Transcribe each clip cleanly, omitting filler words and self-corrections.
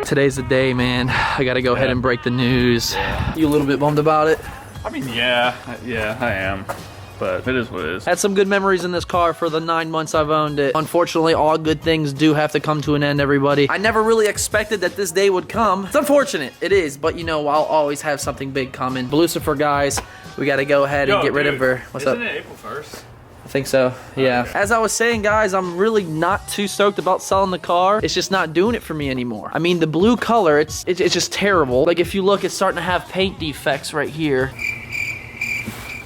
Today's the day, man. I gotta go ahead and break the news. You a little bit bummed about it? I mean, yeah, I am. But it is what it is. Had some good memories in this car for the 9 months I've owned it. Unfortunately, all good things do have to come to an end, everybody. I never really expected that this day would come. It's unfortunate, it is, but you know, I'll always have something big coming. Lucifer, guys, we gotta go ahead and get rid of her. What's up? Isn't it April 1st? I think so, yeah. As I was saying, guys, I'm really not too stoked about selling the car. It's just not doing it for me anymore. I mean, the blue color, it's just terrible. Like, if you look, it's starting to have paint defects right here.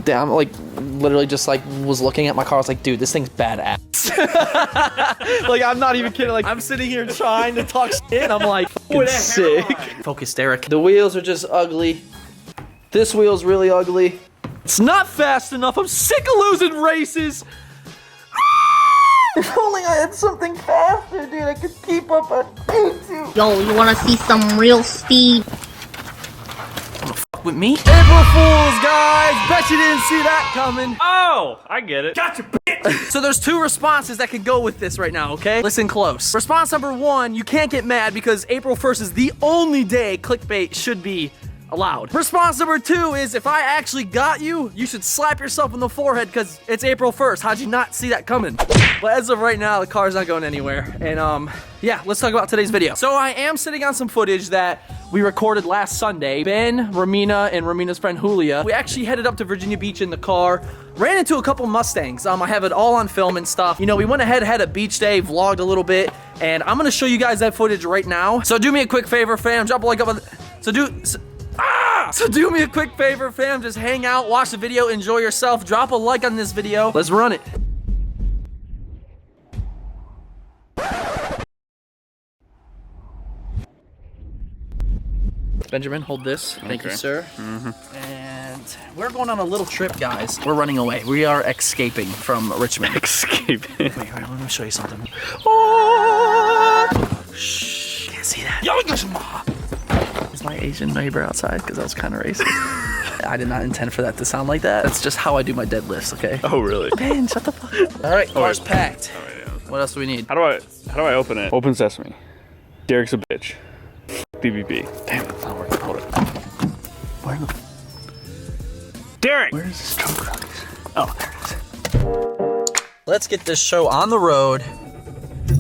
I'm like, literally just like was looking at my car. I was like, dude, this thing's badass. Like, I'm not even kidding. Like, I'm sitting here trying to talk shit and I'm like, fucking sick. Focus, Derek. The wheels are just ugly. This wheel's really ugly. It's not fast enough. I'm sick of losing races. If only I had something faster, dude. I could keep up on YouTube. Yo, you wanna see some real speed? With me? April Fools, guys! Bet you didn't see that coming. Oh, I get it. Gotcha, bitch! So there's two responses that can go with this right now, okay? Listen close. Response number one, you can't get mad because April 1st is the only day clickbait should be allowed. Response number two is, if I actually got you, you should slap yourself in the forehead because it's April 1st. How'd you not see that coming? But as of right now, the car's not going anywhere. And yeah, let's talk about today's video. So I am sitting on some footage that we recorded last Sunday. Ben, Romina, and Romina's friend Julia, we actually headed up to Virginia Beach in the car, ran into a couple Mustangs. I have it all on film and stuff. You know, we went ahead, had a beach day, vlogged a little bit, and I'm gonna show you guys that footage right now. So do me a quick favor, fam, drop a like up on So do me a quick favor, fam, just hang out, watch the video, enjoy yourself, drop a like on this video. Let's run it. Benjamin, hold this. Thank you, sir. And we're going on a little trip, guys. We're running away. We are escaping from Richmond. Escaping. Wait, let me show you something. Oh! Shh, can't see that. Yo, is my Asian neighbor outside? Because that was kind of racist. I did not intend for that to sound like that. That's just how I do my deadlifts, okay? Oh, really? Ben, shut the fuck up. All right, car's packed. All right, yeah. What else do we need? How do I open it? Open sesame. Derek's a bitch. BBB. Damn, it's not working. Hold it. Where the... Derek! Where is this trunk? Oh, there it is. Let's get this show on the road.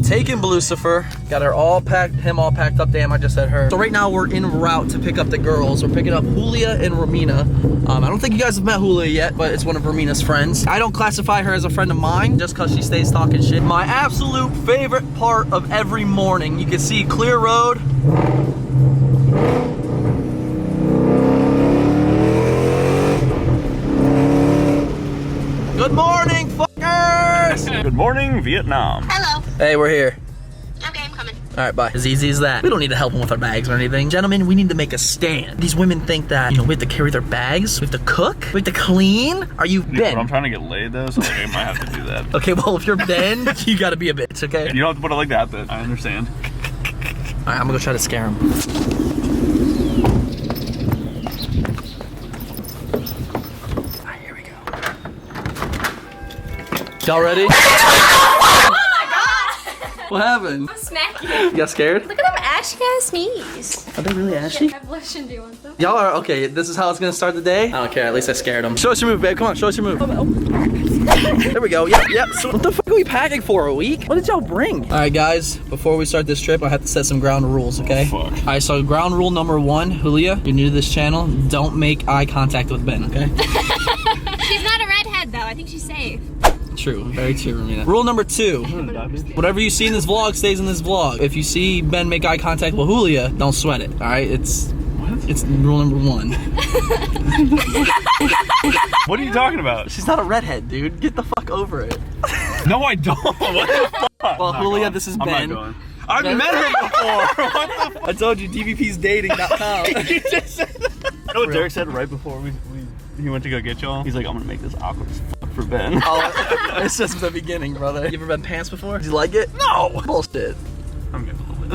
Taking Lucifer. Got her all packed, him all packed up. Damn, I just said her. So right now we're en route to pick up the girls. We're picking up Julia and Romina. I don't think you guys have met Julia yet, but it's one of Romina's friends. I don't classify her as a friend of mine just because she stays talking shit. My absolute favorite part of every morning. You can see clear road. Good morning, fuckers! Good morning, Vietnam. Hello. Hey, we're here. Okay, I'm coming. All right, bye. As easy as that. We don't need to help them with our bags or anything. Gentlemen, we need to make a stand. These women think that, you know, we have to carry their bags, we have to cook, we have to clean. Are you Dude, Ben? but I'm trying to get laid though, so like, I might have to do that. Okay, well, if you're Ben, you gotta be a bitch, okay? You don't have to put it like that, but I understand. All right, I'm gonna go try to scare him. All right, here we go. Y'all ready? What happened? I'm smacking. You got scared? Look at them ashy ass knees. Are they really ashy? I blush and do you want them? Y'all are, okay, this is how it's gonna start the day? I don't care, at least I scared them. Show us your move, babe, come on, show us your move. There we go, yep. So what the fuck are we packing for, a week? What did y'all bring? All right, guys, before we start this trip, I have to set some ground rules, okay? Fuck. All right, so ground rule number one, Julia, you're new to this channel, don't make eye contact with Ben, okay? She's not a redhead though. I think she's safe. True, very true, Romina. Rule number two, whatever you see in this vlog stays in this vlog. If you see Ben make eye contact with Julia, don't sweat it, all right? It's rule number one. What are you talking about? She's not a redhead, dude. Get the fuck over it. No, I don't. What the fuck? Well, Julia, this is Ben. I'm not going. I've met her before. What the fuck? I told you, dvpsdating.com. You just said that. You know what Derek said right before he went to go get y'all? He's like, I'm gonna make this awkward as fuck for Ben. Oh, it's just the beginning, brother. You ever been pants before? Did you like it? No! Bullshit. I'm getting a little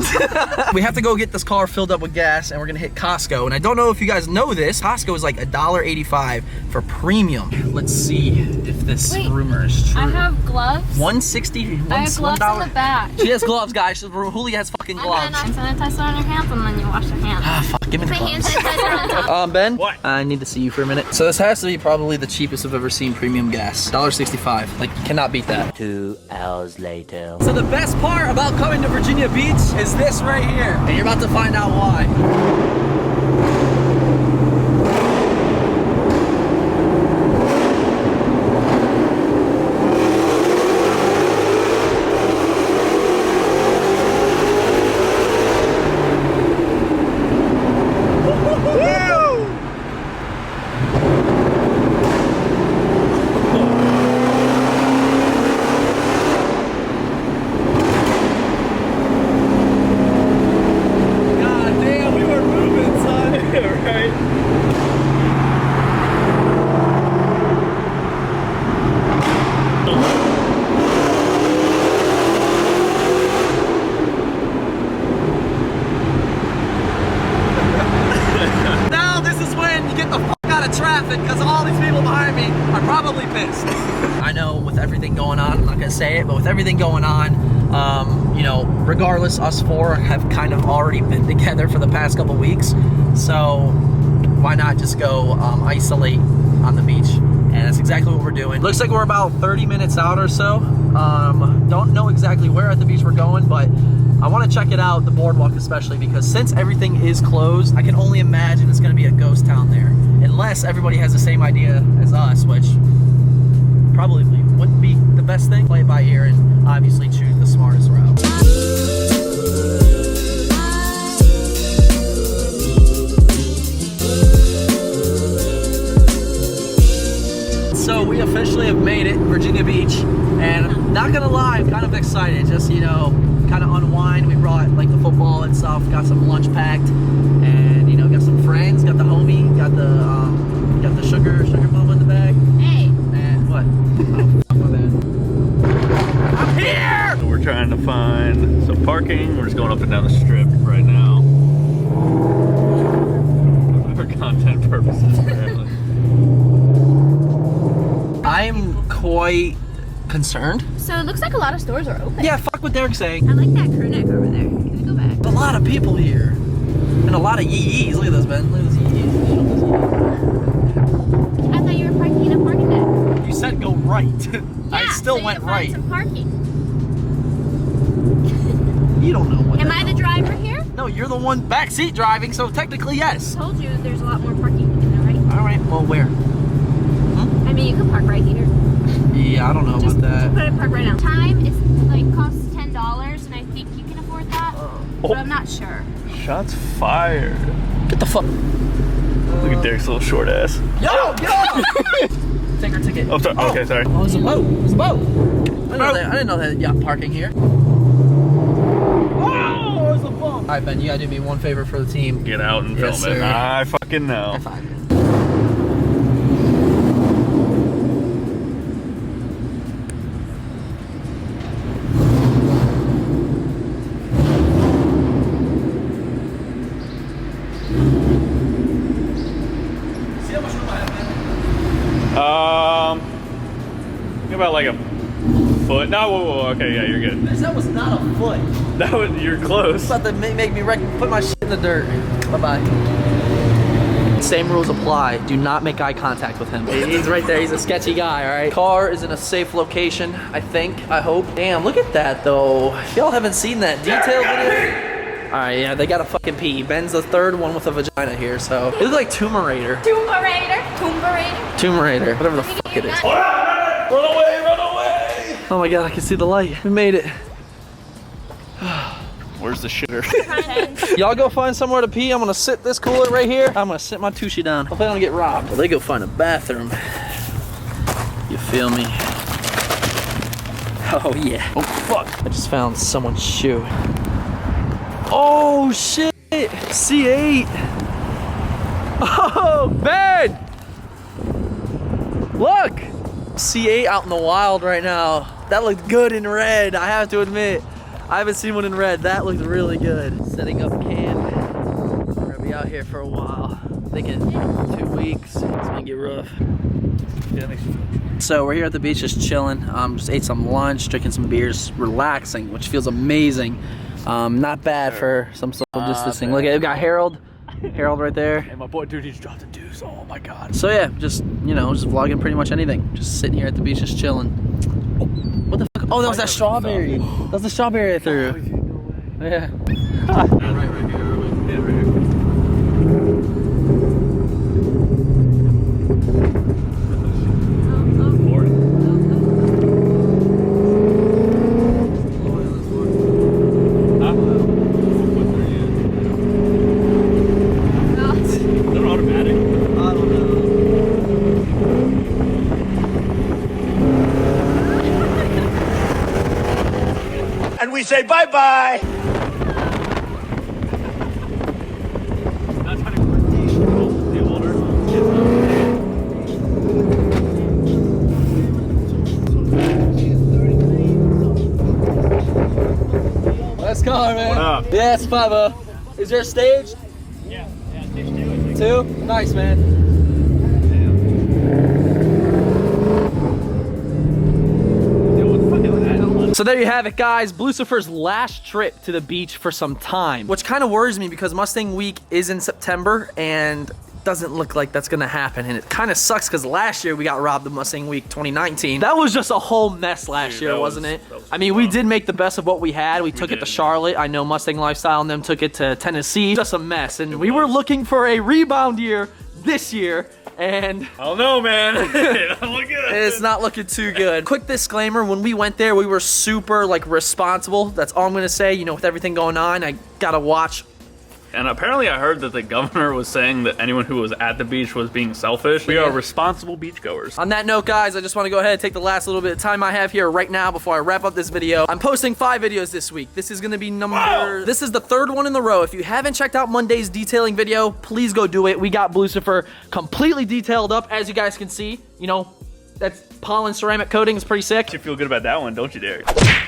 We have to go get this car filled up with gas, and we're gonna hit Costco. And I don't know if you guys know this, Costco is like $1.85 for premium. Let's see if this rumor is true. I have gloves. 160. I have gloves on the back. She has gloves, guys. Julie has fucking gloves. Hand sanitizer on your hands, and then you wash your hands. Ah, fuck. Give me the Put hand gloves. sanitizer on top. Ben? What? I need to see you for a minute. So this has to be probably the cheapest I've ever seen premium gas. $1.65. Like, you cannot beat that. 2 hours later. So the best part about coming to Virginia Beach is this right here. And you're about to find out why. Because all these people behind me are probably pissed. I know with everything going on, I'm not gonna say it, but with everything going on, you know, regardless, us four have kind of already been together for the past couple weeks. So why not just go isolate on the beach? And that's exactly what we're doing. Looks like we're about 30 minutes out or so. Don't know exactly where at the beach we're going, but I want to check it out, the boardwalk especially, because since everything is closed, I can only imagine it's going to be a ghost town there. Unless everybody has the same idea as us, which probably wouldn't be the best thing. Play it by ear and obviously choose the smartest route. So we officially have made it, Virginia Beach, and I'm not gonna lie, I'm kind of excited. Just, you know, kind of unwind. We brought like the football and stuff, got some lunch packed, and you know, got some friends, got the homie, got the sugar mama in the bag. Hey. And what? Oh, fuck, my bad. I'm here! So we're trying to find some parking. We're just going up and down the strip right now. For content purposes, apparently. I'm quite concerned. So it looks like a lot of stores are open. Yeah, fuck what Derek's saying. I like that crew neck over there. Can we go back? A lot of people here. And a lot of yee-yees. Look at this, Ben. Look at this yee-yees. Show this yee-yee. I thought you were parking in a parking deck. You said go right. Yeah, I still so went you right. Find some parking. You don't know what Am the I hell. the driver here? No, you're the one backseat driving, so technically yes. I told you there's a lot more parking in the right. All right, well, where? I mean, you can park right here. Yeah, I don't know Just about that. put it park right now. Time is like costs $10, and I think you can afford that, but I'm not sure. Shots fired. Get the fuck. Look at Derek's little short ass. Yo! Take our ticket. Oh, sorry. Okay, sorry. Oh, it's a boat. It's a boat. I didn't know that yacht parking here. Oh, there's a bump. All right, Ben, you gotta do me one favor for the team. Get out and Yes, film it. sir. I fucking know. High five. See how much room I have, Ben? About like a foot. No, whoa, okay, yeah, you're good. That was not a foot. That was, you're close. About to make me put my shit in the dirt. Bye-bye. Same rules apply. Do not make eye contact with him. He's right there. He's a sketchy guy, all right? Car is in a safe location, I think. I hope. Damn, look at that, though. If y'all haven't seen that detail video. All right, yeah, they got a fucking pee. Ben's the third one with a vagina here, so. They look like Tomb Raider. Tomb Raider. Tomb Raider. Tomb Raider. Whatever the fuck it is. Run away, run away! Oh my God, I can see the light. We made it. Where's the shitter? Y'all go find somewhere to pee. I'm gonna sit this cooler right here. I'm gonna sit my tushy down. Hopefully I don't get robbed. Well, they go find a bathroom. You feel me? Oh yeah. Oh fuck. I just found someone's shoe. Oh shit. C8. Oh, Ben. Look. C8 out in the wild right now. That looked good in red, I have to admit. I haven't seen one in red. That looks really good. Setting up camp. We're gonna be out here for a while. I'm thinking 2 weeks. It's gonna get rough. So we're here at the beach just chilling. Just ate some lunch, drinking some beers, relaxing, which feels amazing. Not bad for some social distancing. Look at it, we got Harold right there. And my boy, dude, he's dropped the deuce. Oh my God. So yeah, just, you know, just vlogging pretty much anything. Just sitting here at the beach just chilling. Oh, what the fuck? Oh, that was that strawberry. That was the strawberry I threw. Yeah. Right here. And we say bye-bye. Let's go, man. What up? Yeah, it's 5-0. Is there a stage? Yeah, stage 2. 2? Nice, man. So there you have it, guys. Lucifer's last trip to the beach for some time, which kind of worries me because Mustang Week is in September and doesn't look like that's gonna happen. And it kind of sucks because last year we got robbed of Mustang Week 2019. That was just a whole mess last year, wasn't it? I mean, we did make the best of what we had. We took it to Charlotte. I know Mustang Lifestyle and them took it to Tennessee. Just a mess. And we were looking for a rebound year this year. And I don't know, man. it's not looking too good. Quick disclaimer, when we went there, we were super like responsible. That's all I'm gonna say. You know, with everything going on, I gotta watch. And apparently I heard that the governor was saying that anyone who was at the beach was being selfish. We are responsible beachgoers. On that note, guys, I just want to go ahead and take the last little bit of time I have here right now before I wrap up this video. I'm posting 5 videos this week. This is going to be this is the 3rd one in the row. If you haven't checked out Monday's detailing video, please go do it. We got Lucifer completely detailed up, as you guys can see. You know, that's pollen ceramic coating is pretty sick. You feel good about that one, don't you, Derek?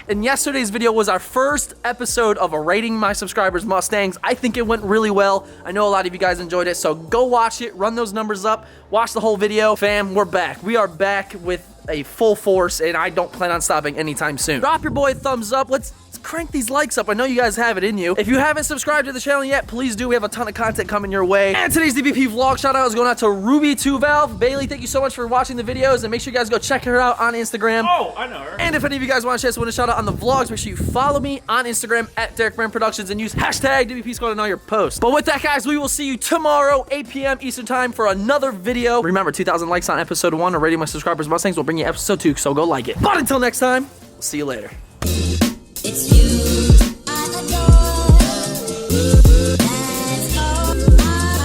And yesterday's video was our first episode of rating my subscribers Mustangs. I think it went really well. I know a lot of you guys enjoyed it, so go watch it, run those numbers up, watch the whole video. Fam, we're back. We are back with a full force, and I don't plan on stopping anytime soon. Drop your boy a thumbs up. Let's crank these likes up. I know you guys have it in you. If you haven't subscribed to the channel yet, please do. We have a ton of content coming your way. And today's DBP vlog shout out is going out to Ruby2Valve. Bailey, thank you so much for watching the videos, and make sure you guys go check her out on Instagram. Oh, I know her. And if any of you guys want to share a shout out on the vlogs, make sure you follow me on Instagram at Derek Brand Productions and use hashtag DBP Squad on all your posts. But with that, guys, we will see you tomorrow, 8 p.m. Eastern time for another video. Remember, 2,000 likes on episode 1 of Rating My Subscribers Mustangs will bring you episode 2, so go like it. But until next time, see you later. It's you.